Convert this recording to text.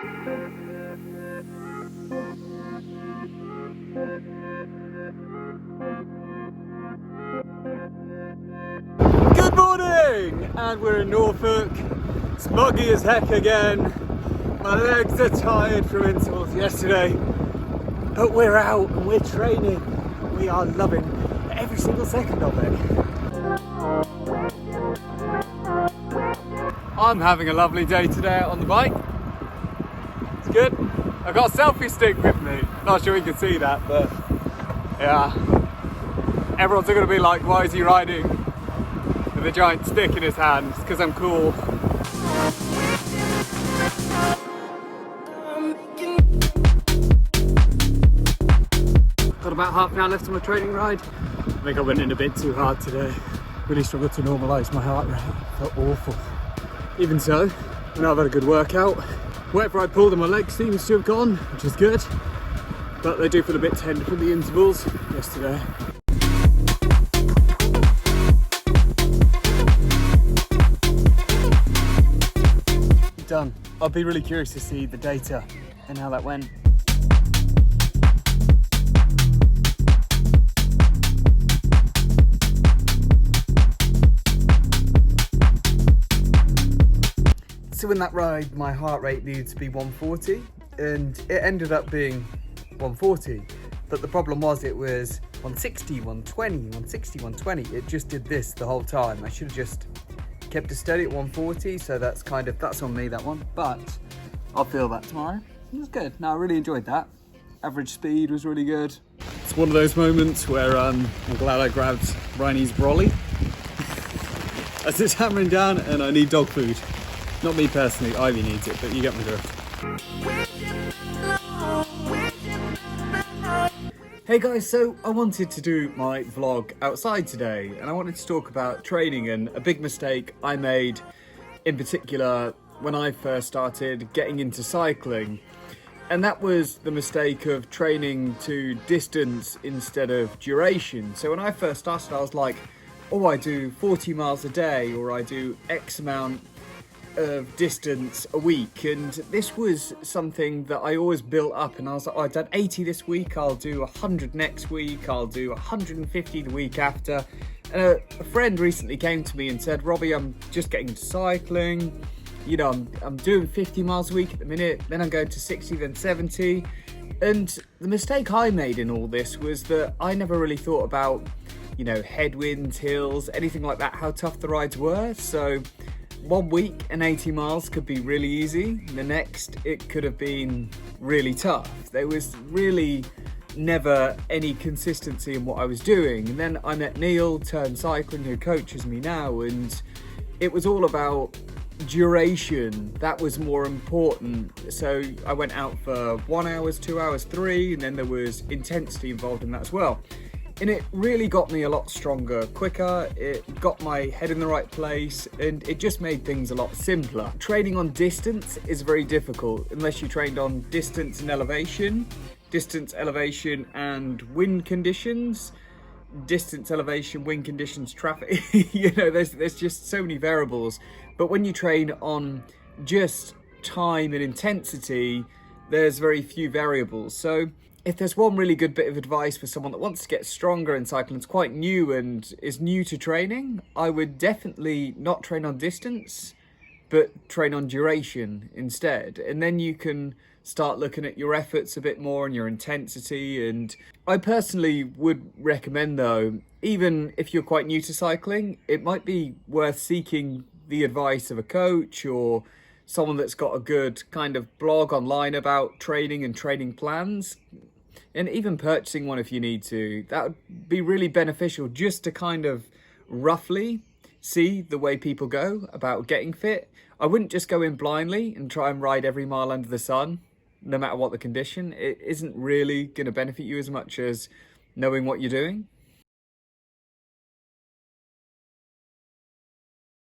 Good morning! And we're in Norfolk. It's muggy as heck again. My legs are tired from intervals yesterday. But we're out and we're training. We are loving every single second of it. I'm having a lovely day today out on the bike. It's good. I've got a selfie stick with me. Not sure you can see that, but yeah. Everyone's going to be like, why is he riding with a giant stick in his hand? It's because I'm cool. Got about half an hour left on my training ride. I think I went in a bit too hard today. Really struggled to normalise my heart rate. Felt awful. Even so, I know I've had a good workout. Wherever I pulled my legs seems to have gone, which is good. But they do feel a bit tender from the intervals yesterday. Done. I'll be really curious to see the data and how that went. So in that ride, my heart rate needed to be 140 and it ended up being 140. But the problem was it was 160, 120, 160, 120. It just did this the whole time. I should have just kept it steady at 140. So that's on me, that one. But I'll feel that tomorrow. It was good. No, I really enjoyed that. Average speed was really good. It's one of those moments where I'm glad I grabbed Ryan's brolly as it's hammering down and I need dog food. Not me personally, Ivy needs it, but you get my drift. Hey guys, so I wanted to do my vlog outside today and I wanted to talk about training and a big mistake I made in particular when I first started getting into cycling. And that was the mistake of training to distance instead of duration. So when I first started, I was like, oh, I do 40 miles a day or I do X amount of distance a week, and this was something that I always built up, and I was like, oh, I've done 80 this week, I'll do 100 next week, I'll do 150 the week after. And a friend recently came to me and said, Robbie, I'm just getting into cycling, you know, I'm doing 50 miles a week at the minute, then I'm going to 60, then 70. And the mistake I made in all this was that I never really thought about, you know, headwinds, hills, anything like that, how tough the rides were. So 1 week and 80 miles could be really easy. The next, it could have been really tough. There was really never any consistency in what I was doing. And then I met Neil, Turn Cycling, who coaches me now, and it was all about duration. That was more important. So I went out for 1 hour, 2 hours, 3, and then there was intensity involved in that as well. And it really got me a lot stronger, quicker, it got my head in the right place, and it just made things a lot simpler. Training on distance is very difficult unless you trained on distance and elevation and wind conditions, distance, elevation, wind conditions, traffic. You know, there's just so many variables. But when you train on just time and intensity, there's very few variables. So if there's one really good bit of advice for someone that wants to get stronger in cycling, it's quite new and is new to training, I would definitely not train on distance, but train on duration instead. And then you can start looking at your efforts a bit more and your intensity. And I personally would recommend though, even if you're quite new to cycling, it might be worth seeking the advice of a coach or someone that's got a good kind of blog online about training and training plans. And even purchasing one if you need to. That would be really beneficial just to kind of roughly see the way people go about getting fit. I wouldn't just go in blindly and try and ride every mile under the sun, no matter what the condition. It isn't really going to benefit you as much as knowing what you're doing.